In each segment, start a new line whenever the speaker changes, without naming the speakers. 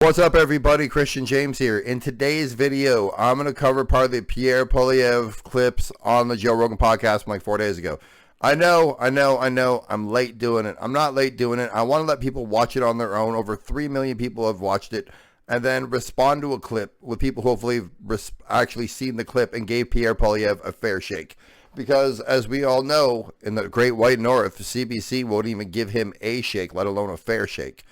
What's up, everybody? Christian James here. In today's video, I'm going to cover part of the Pierre Poilievre clips on the Joe Rogan podcast from like 4 days ago. I know. I'm late doing it. I'm not late doing it. I want to let people watch it on their own. Over 3 million people have watched it. And then respond to a clip with people who hopefully have actually seen the clip and gave Pierre Poilievre a fair shake. Because as we all know, in the Great White North, CBC won't even give him a shake, let alone a fair shake.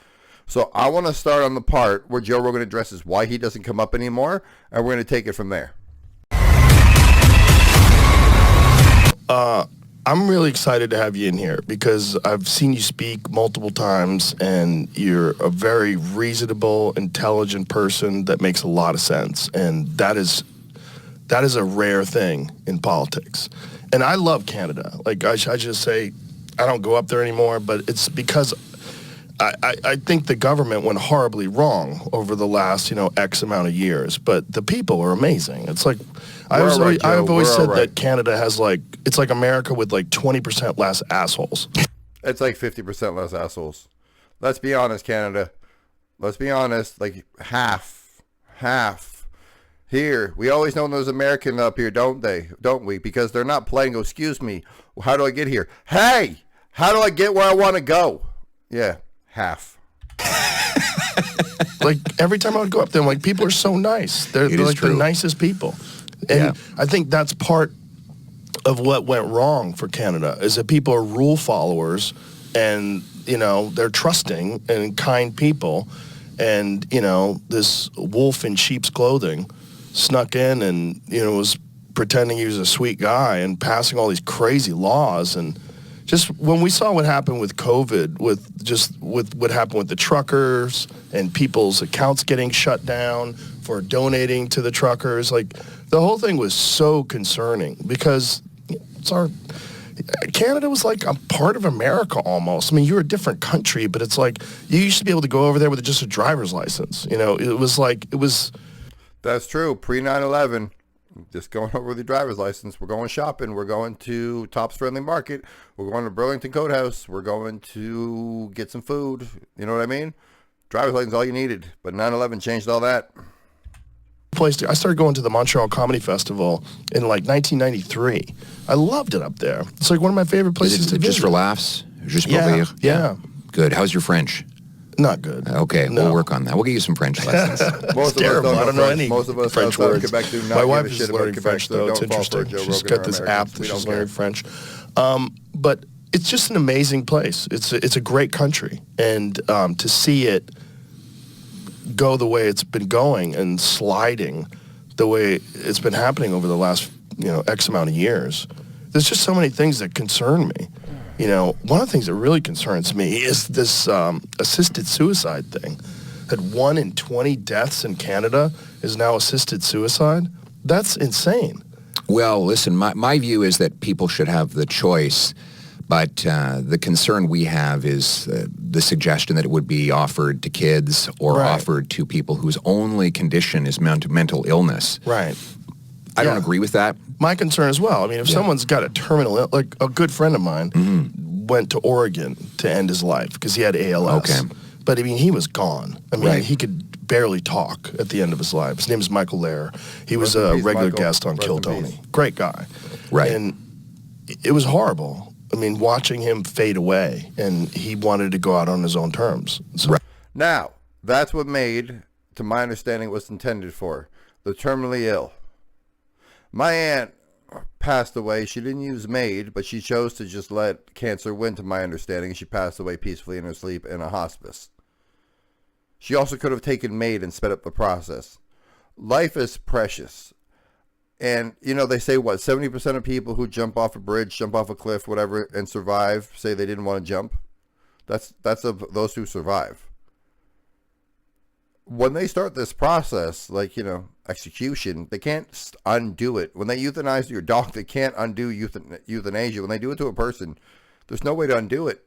So I want to start on the part where Joe Rogan addresses why he doesn't come up anymore, and we're going to take it from there.
I'm really excited to have you in here because I've seen you speak multiple times, and you're a very reasonable, intelligent person that makes a lot of sense, and that is a rare thing in politics. And I love Canada. Like I just say, I don't go up there anymore, but it's because I think the government went horribly wrong over the last, X amount of years, but the people are amazing. It's like, I've always said that Canada has it's like America with 20% less assholes.
It's like 50% less assholes. Let's be honest, Canada. Let's be honest, like half. Here, we always know there's American up here, don't we? Because they're not playing, go, excuse me, how do I get here? Hey, how do I get where I want to go? Yeah. Half.
Every time I would go up there, I'm like, people are so nice. They're like the nicest people. And I think that's part of what went wrong for Canada, is that people are rule followers and, they're trusting and kind people. And, this wolf in sheep's clothing snuck in and, was pretending he was a sweet guy and passing all these crazy laws. And just when we saw what happened with COVID, with what happened with the truckers and people's accounts getting shut down for donating to the truckers, the whole thing was so concerning because Canada was like a part of America almost. I mean, you're a different country, but it's like you used to be able to go over there with just a driver's license. It was.
That's true. Pre 9/11. Just going over with your driver's license. We're going shopping. We're going to Tops Friendly Market. We're going to Burlington Coat House. We're going to get some food. You know what I mean? Driver's license, all you needed. But 9/11 changed all that.
I started going to the Montreal Comedy Festival in 1993. I loved it up there. It's one of my favorite places to visit.
Just for laughs? Just pour rire?
Yeah.
Good. How's your French?
Not good.
Okay, no. We'll work on that. We'll get you some French lessons.
Most of us don't know French. Most of us
French
outside
words.
of Quebec do not
My wife
give a
is
shit
learning
about
French,
Quebec,
though.
so
It's
don't fall for
interesting.
Joe
She's
Rogan
got this
or
app
Americans.
that
We
she's
don't
learning
care.
French. But it's just an amazing place. It's a great country. And to see it go the way it's been going and sliding the way it's been happening over the last, X amount of years, there's just so many things that concern me. One of the things that really concerns me is this assisted suicide thing. That 1 in 20 deaths in Canada is now assisted suicide. That's insane.
Well, listen, my view is that people should have the choice, but the concern we have is the suggestion that it would be offered to kids or offered to people whose only condition is mental illness.
Right.
I don't agree with that.
My concern as well. I mean, if someone's got a terminal, like a good friend of mine went to Oregon to end his life because he had ALS. Okay. But, I mean, he was gone. I mean, he could barely talk at the end of his life. His name is Michael Lair. He was a regular guest on Kill Tony. Great guy.
Right.
And it was horrible. I mean, watching him fade away, and he wanted to go out on his own terms. So.
Right.
Now, that's what MAID, to my understanding, was intended for. The terminally ill. My aunt passed away. She didn't use MAID, but she chose to just let cancer win, to my understanding. She passed away peacefully in her sleep in a hospice. She also could have taken MAID and sped up the process. Life is precious. And, they say, 70% of people who jump off a bridge, jump off a cliff, whatever, and survive, say they didn't want to jump. That's of those who survive. When they start this process, execution, they can't undo it. When they euthanize your dog, they can't undo euthanasia. When they do it to a person, there's no way to undo it.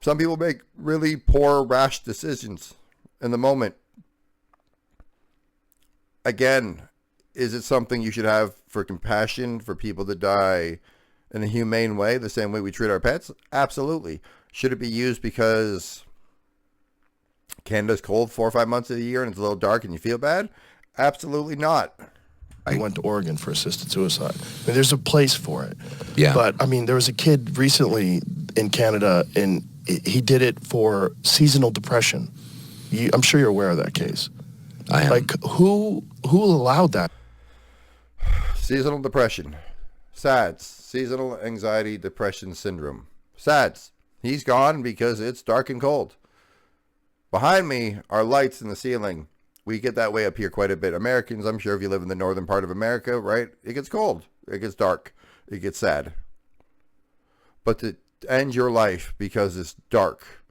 Some people make really poor, rash decisions in the moment. Again, is it something you should have for compassion for people that die in a humane way, the same way we treat our pets? Absolutely. Should it be used because Canada's cold 4 or 5 months of the year and it's a little dark and you feel bad? Absolutely not.
I went to Oregon for assisted suicide. I mean, there's a place for it.
Yeah.
But, I mean, there was a kid recently in Canada, and he did it for seasonal depression. I'm sure you're aware of that case.
I am.
Like, who allowed that?
Seasonal depression. SADS. Seasonal anxiety depression syndrome. SADS. He's gone because it's dark and cold. Behind me are lights in the ceiling. We get that way up here quite a bit. Americans, I'm sure if you live in the northern part of America, right? It gets cold. It gets dark. It gets sad. But to end your life because it's dark,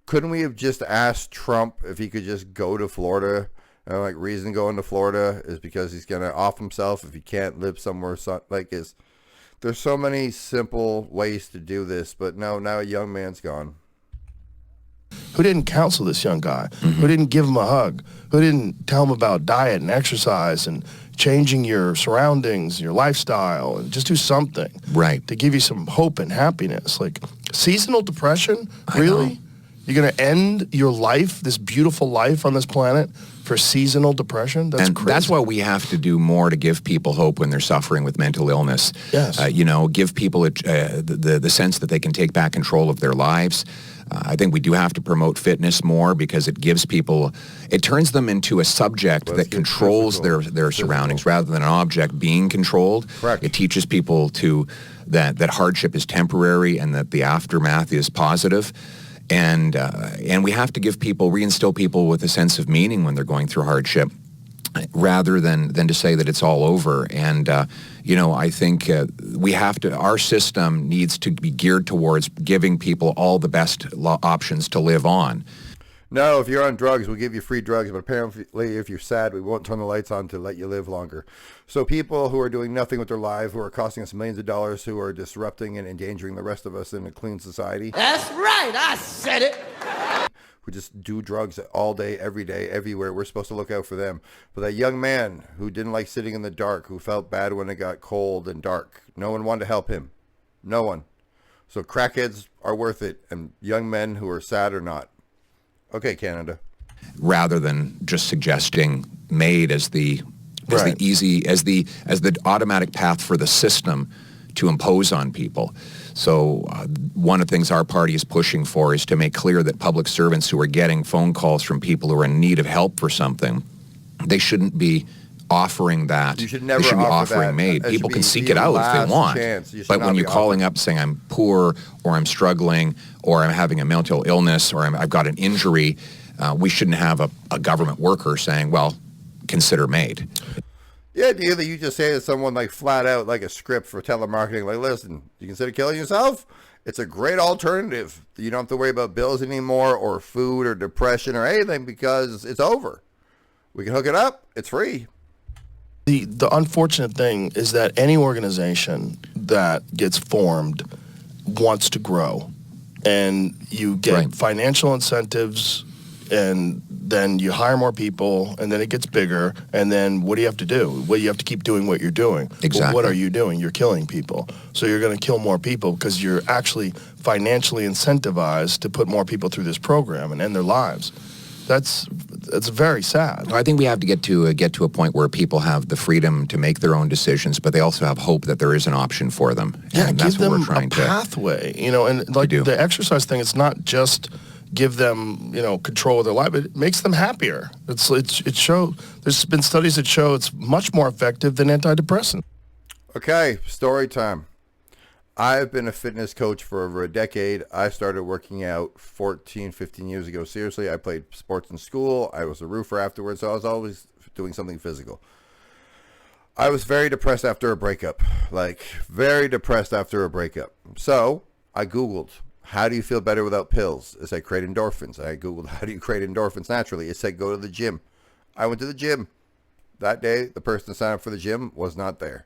couldn't we have just asked Trump if he could just go to Florida? And like, reason going to Florida is because he's going to off himself if he can't live somewhere like this. There's so many simple ways to do this, but no, now a young man's gone.
Who didn't counsel this young guy? Who didn't give him a hug? Who didn't tell him about diet and exercise and changing your surroundings, your lifestyle, and just do something to give you some hope and happiness? Like, seasonal depression? Really? You're going to end your life, this beautiful life on this planet, for seasonal depression? That's crazy.
That's why we have to do more to give people hope when they're suffering with mental illness.
Yes.
Give people the sense that they can take back control of their lives. I think we do have to promote fitness more because it gives people, it turns them into a subject that controls their surroundings rather than an object being controlled.
Correct.
It teaches people that hardship is temporary and that the aftermath is positive. And we have to reinstill people with a sense of meaning when they're going through hardship, rather than to say that it's all over. And I think our system needs to be geared towards giving people all the best options to live on.
No, if you're on drugs, we'll give you free drugs, but apparently if you're sad, we won't turn the lights on to let you live longer. So people who are doing nothing with their lives, who are costing us millions of dollars, who are disrupting and endangering the rest of us in a clean society.
That's right, I said it.
Who just do drugs all day, every day, everywhere. We're supposed to look out for them. But that young man who didn't like sitting in the dark, who felt bad when it got cold and dark, no one wanted to help him. No one. So crackheads are worth it, and young men who are sad are not. Okay, Canada.
Rather than just suggesting MAID as the automatic path for the system to impose on people. So one of the things our party is pushing for is to make clear that public servants who are getting phone calls from people who are in need of help for something, they shouldn't be offering that.
You should never
they should be
offer
offering
that.
MAID. People can seek it out if they want. But when you're calling up saying I'm poor or I'm struggling or I'm having a mental illness or I've got an injury, we shouldn't have a government worker saying, well, consider MAID.
The idea that you just say to someone like flat out like a script for telemarketing, like, listen, you consider killing yourself? It's a great alternative. You don't have to worry about bills anymore or food or depression or anything because it's over. We can hook it up. It's free.
The unfortunate thing is that any organization that gets formed wants to grow, and you get financial incentives, and then you hire more people, and then it gets bigger, and then what do you have to do? Well, you have to keep doing what you're doing.
Exactly.
Well, what are you doing? You're killing people. So you're going to kill more people because you're actually financially incentivized to put more people through this program and end their lives. That's very sad.
I think we have to get to a point where people have the freedom to make their own decisions, but they also have hope that there is an option for them.
Yeah,
and that's
give them
what we're trying
a pathway. And like the exercise thing, it's not just give them control of their life. It makes them happier. There's been studies that show it's much more effective than antidepressants.
Okay, story time. I've been a fitness coach for over a decade. I started working out 14, 15 years ago. Seriously, I played sports in school. I was a roofer afterwards, so I was always doing something physical. I was very depressed after a breakup. So I Googled, how do you feel better without pills? It said create endorphins. I Googled, how do you create endorphins naturally? It said go to the gym. I went to the gym. That day, the person that signed up for the gym was not there.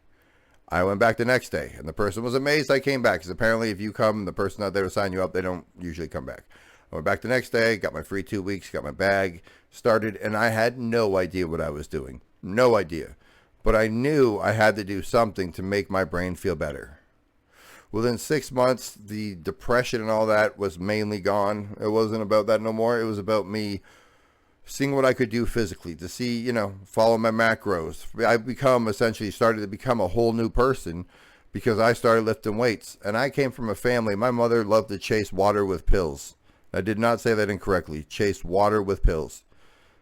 I went back the next day, and the person was amazed I came back, because apparently if you come and the person out there to sign you up, they don't usually come back. I went back the next day, got my free 2 weeks, got my bag, started, and I had no idea what I was doing. No idea. But I knew I had to do something to make my brain feel better. Within 6 months, the depression and all that was mainly gone. It wasn't about that no more. It was about me seeing what I could do physically, to see, follow my macros. I essentially started to become a whole new person because I started lifting weights. And I came from a family. My mother loved to chase water with pills. I did not say that incorrectly. Chase water with pills.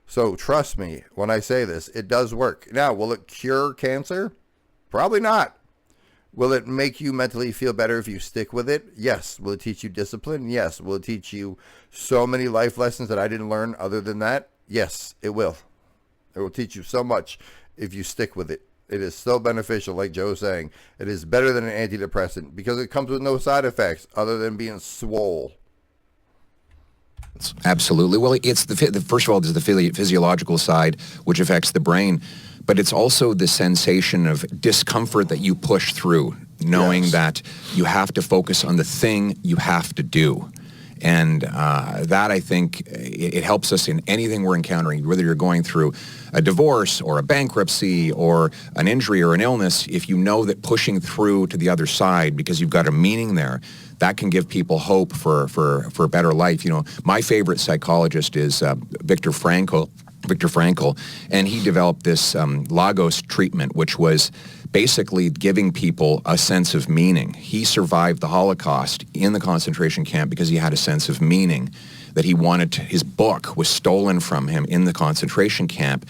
So trust me when I say this, it does work. Now, will it cure cancer? Probably not. Will it make you mentally feel better if you stick with it? Yes. Will it teach you discipline? Yes. Will it teach you so many life lessons that I didn't learn other than that? Yes, it will. It will teach you so much if you stick with it. It is so beneficial, like Joe's saying. It is better than an antidepressant because it comes with no side effects other than being swole.
Absolutely. Well, it's first of all, there's the physiological side, which affects the brain, but it's also the sensation of discomfort that you push through, knowing that you have to focus on the thing you have to do. And that, I think, it helps us in anything we're encountering, whether you're going through a divorce or a bankruptcy or an injury or an illness. If you know that pushing through to the other side because you've got a meaning there, that can give people hope for a better life. My favorite psychologist is Viktor Frankl, and he developed this Lagos treatment, which was basically giving people a sense of meaning. He survived the Holocaust in the concentration camp because he had a sense of meaning that he wanted his book was stolen from him in the concentration camp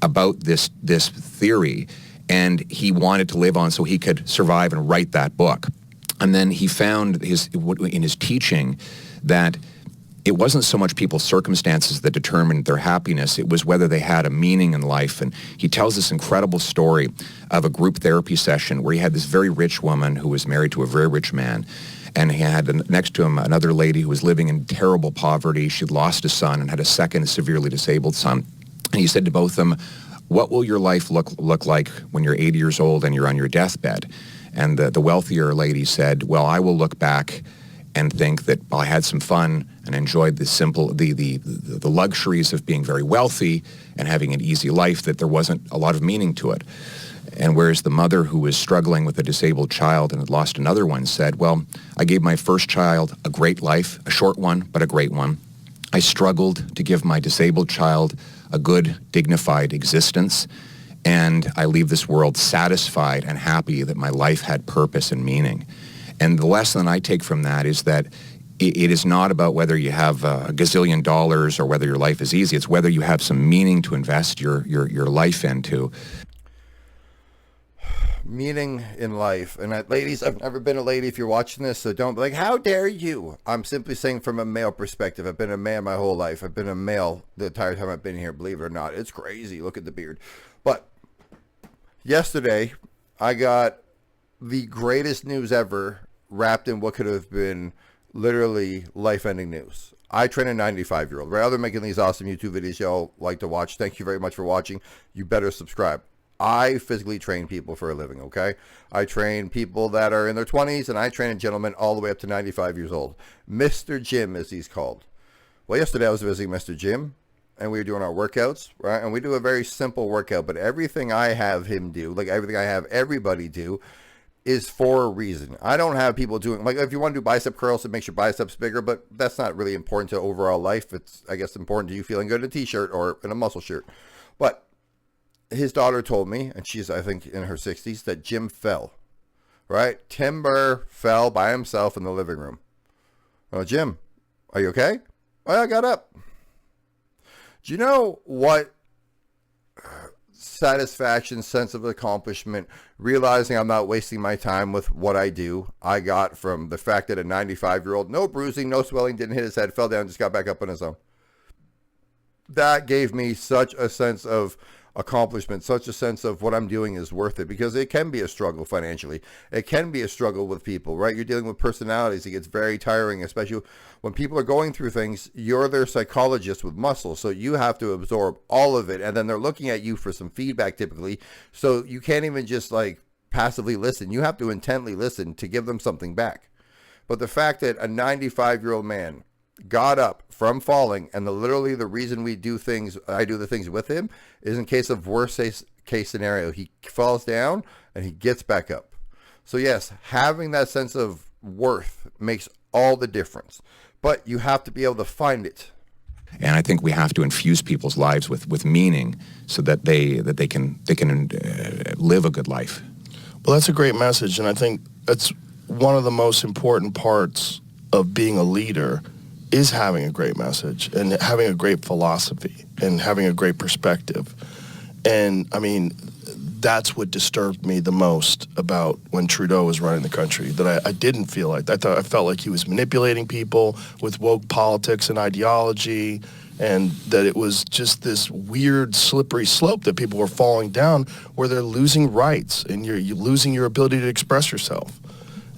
about this theory, and he wanted to live on so he could survive and write that book. And then he found in his teaching that it wasn't so much people's circumstances that determined their happiness, it was whether they had a meaning in life. And he tells this incredible story of a group therapy session where he had this very rich woman who was married to a very rich man. And he had next to him another lady who was living in terrible poverty. She'd lost a son and had a second severely disabled son. And he said to both of them, "What will your life look like when you're 80 years old and you're on your deathbed?" And the wealthier lady said, "Well, I will look back and think that I had some fun and enjoyed the luxuries of being very wealthy and having an easy life, that there wasn't a lot of meaning to it." And whereas the mother who was struggling with a disabled child and had lost another one said, "Well, I gave my first child a great life, a short one, but a great one. I struggled to give my disabled child a good, dignified existence, and I leave this world satisfied and happy that my life had purpose and meaning." And the lesson I take from that is that it is not about whether you have a gazillion dollars or whether your life is easy. It's whether you have some meaning to invest your life into.
Meaning in life. And ladies, I've never been a lady if you're watching this, so don't be like, how dare you? I'm simply saying from a male perspective. I've been a man my whole life. I've been a male the entire time I've been here, believe it or not. It's crazy. Look at the beard. But yesterday, I got the greatest news ever wrapped in what could have been literally life-ending news. I train a 95-year-old. Rather than making these awesome YouTube videos y'all like to watch, thank you very much for watching. You better subscribe. I physically train people for a living, okay? I train people that are in their 20s, and I train a gentleman all the way up to 95 years old. Mr. Jim, as he's called. Well, yesterday I was visiting Mr. Jim, and we were doing our workouts, right? And we do a very simple workout, but everything I have him do, like everything I have everybody do, is for a reason. I don't have people doing, like, if you want to do bicep curls, it makes your biceps bigger, but that's not really important to overall life. It's, I guess, important to you feeling good in a t-shirt or in a muscle shirt. But his daughter told me, and she's, I think, in her 60s, that Jim fell, right? Timber fell by himself in the living room. Oh, Jim, are you okay? Oh, I got up. Do you know what satisfaction, sense of accomplishment, realizing I'm not wasting my time with what I do, I got from the fact that a 95-year-old, no bruising, no swelling, didn't hit his head, fell down, just got back up on his own? That gave me such a sense of accomplishment, such a sense of what I'm doing is worth it, because it can be a struggle financially. It can be a struggle with people, right? You're dealing with personalities. It gets very tiring, especially when people are going through things. You're their psychologist with muscle, so you have to absorb all of it, and then they're looking at you for some feedback typically, so you can't even just like passively listen. You have to intently listen to give them something back. But the fact that a 95-year-old man got up from falling, and literally the reason we do things, I do the things with him, is in case of worst case scenario. He falls down and he gets back up. So yes, having that sense of worth makes all the difference, but you have to be able to find it.
And I think we have to infuse people's lives with meaning so that they can live a good life.
Well, that's a great message, and I think that's one of the most important parts of being a leader is having a great message and having a great philosophy and having a great perspective. And I mean, that's what disturbed me the most about when Trudeau was running the country, that I didn't feel like. I felt like he was manipulating people with woke politics and ideology, and that it was just this weird slippery slope that people were falling down where they're losing rights and you're losing your ability to express yourself.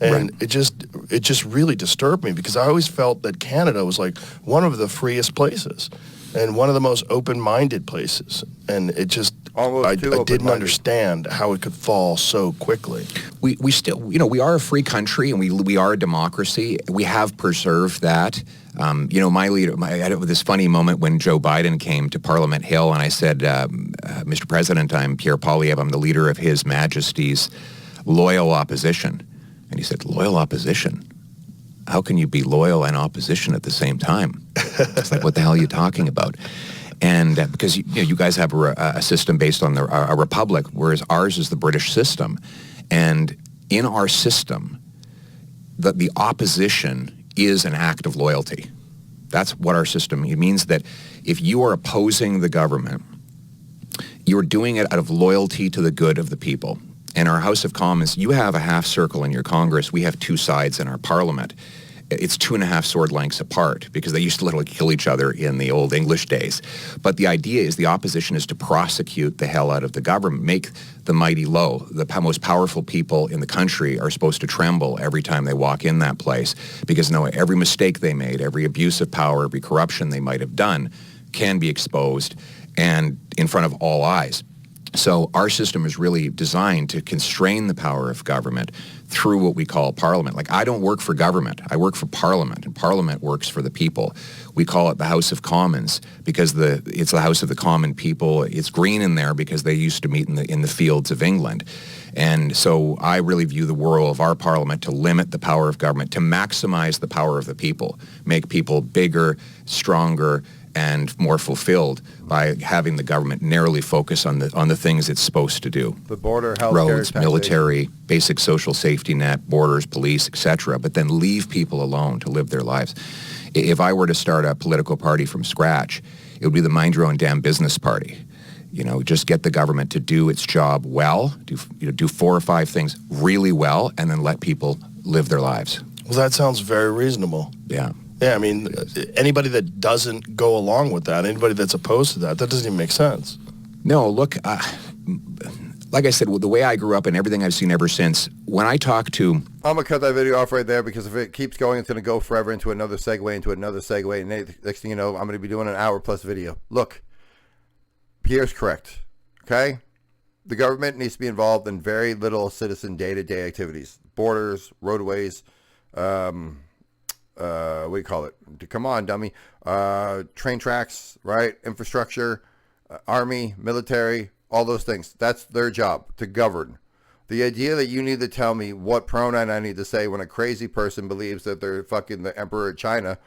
And it just really disturbed me, because I always felt that Canada was like one of the freest places and one of the most open-minded places. And it just, I didn't understand how it could fall so quickly.
We still, we are a free country and we are a democracy. We have preserved that. My leader, I had this funny moment when Joe Biden came to Parliament Hill, and I said, Mr. President, I'm Pierre Poilievre. I'm the leader of His Majesty's loyal opposition. And he said, loyal opposition? How can you be loyal and opposition at the same time? It's like, what the hell are you talking about? And because you guys have a system based on a republic, whereas ours is the British system. And in our system, the opposition is an act of loyalty. That's what our system, it means that if you are opposing the government, you're doing it out of loyalty to the good of the people. In our House of Commons, you have a half circle in your Congress. We have two sides in our Parliament. It's 2.5 sword lengths apart, because they used to literally kill each other in the old English days. But the idea is the opposition is to prosecute the hell out of the government, make the mighty low. The most powerful people in the country are supposed to tremble every time they walk in that place, because every mistake they made, every abuse of power, every corruption they might have done can be exposed and in front of all eyes. So our system is really designed to constrain the power of government through what we call Parliament. Like, I don't work for government. I work for Parliament, and Parliament works for the people. We call it the House of Commons because it's the House of the common people. It's green in there because they used to meet in the fields of England. And so I really view the role of our Parliament to limit the power of government, to maximize the power of the people, make people bigger, stronger, and more fulfilled by having the government narrowly focus on the things it's supposed to do.
The border, healthcare,
roads,
taxation,
military, basic social safety net, borders, police, etc. But then leave people alone to live their lives. If I were to start a political party from scratch, it would be the mind your own damn business party. Just get the government to do its job well, do 4 or 5 things really well, and then let people live their lives.
Well, that sounds very reasonable.
Yeah.
Yeah, I mean, anybody that doesn't go along with that, anybody that's opposed to that doesn't even make sense.
No, look, like I said, the way I grew up and everything I've seen ever since, when I talk to...
I'm going to cut that video off right there, because if it keeps going, it's going to go forever into another segue, and next thing you know, I'm going to be doing an hour-plus video. Look, Pierre's correct, okay? The government needs to be involved in very little citizen day-to-day activities. Borders, roadways, what do you call it? Come on, dummy. Train tracks, right? Infrastructure, army, military, all those things. That's their job, to govern. The idea that you need to tell me what pronoun I need to say when a crazy person believes that they're fucking the emperor of China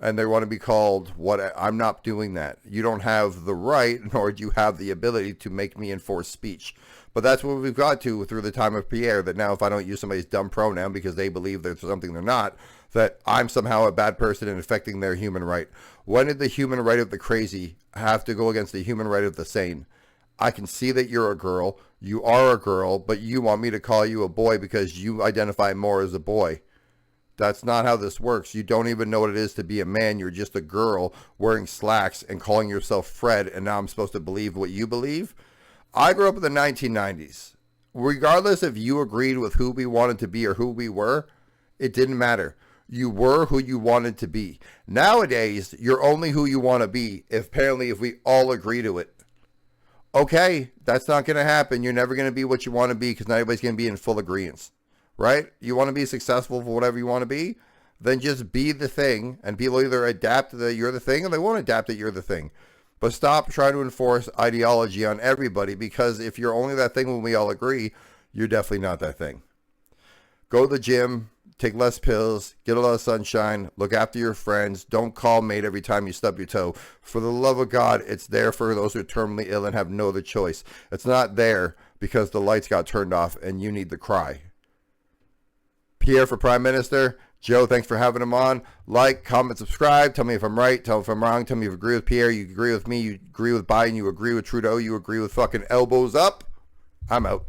and they want to be called what, I'm not doing that. You don't have the right, nor do you have the ability to make me enforce speech. But that's what we've got to through the time of Pierre, that now if I don't use somebody's dumb pronoun because they believe there's something they're not, that I'm somehow a bad person and affecting their human right. When did the human right of the crazy have to go against the human right of the sane? I can see that you're a girl, you are a girl, but you want me to call you a boy because you identify more as a boy. That's not how this works. You don't even know what it is to be a man. You're just a girl wearing slacks and calling yourself Fred, and now I'm supposed to believe what you believe? I grew up in the 1990s. Regardless if you agreed with who we wanted to be or who we were, it didn't matter. You were who you wanted to be. Nowadays, you're only who you want to be, if we all agree to it. Okay, that's not going to happen. You're never going to be what you want to be because not everybody's going to be in full agreement. Right? You want to be successful for whatever you want to be? Then just be the thing, and people either adapt that you're the thing or they won't adapt that you're the thing. But stop trying to enforce ideology on everybody, because if you're only that thing when we all agree, you're definitely not that thing. Go to the gym, take less pills, get a lot of sunshine, look after your friends. Don't call MAID every time you stub your toe. For the love of God, it's there for those who are terminally ill and have no other choice. It's not there because the lights got turned off and you need to cry. Pierre for Prime Minister. Joe, thanks for having him on. Like, comment, subscribe. Tell me if I'm right. Tell me if I'm wrong. Tell me if you agree with Pierre. You agree with me. You agree with Biden. You agree with Trudeau. You agree with fucking elbows up. I'm out.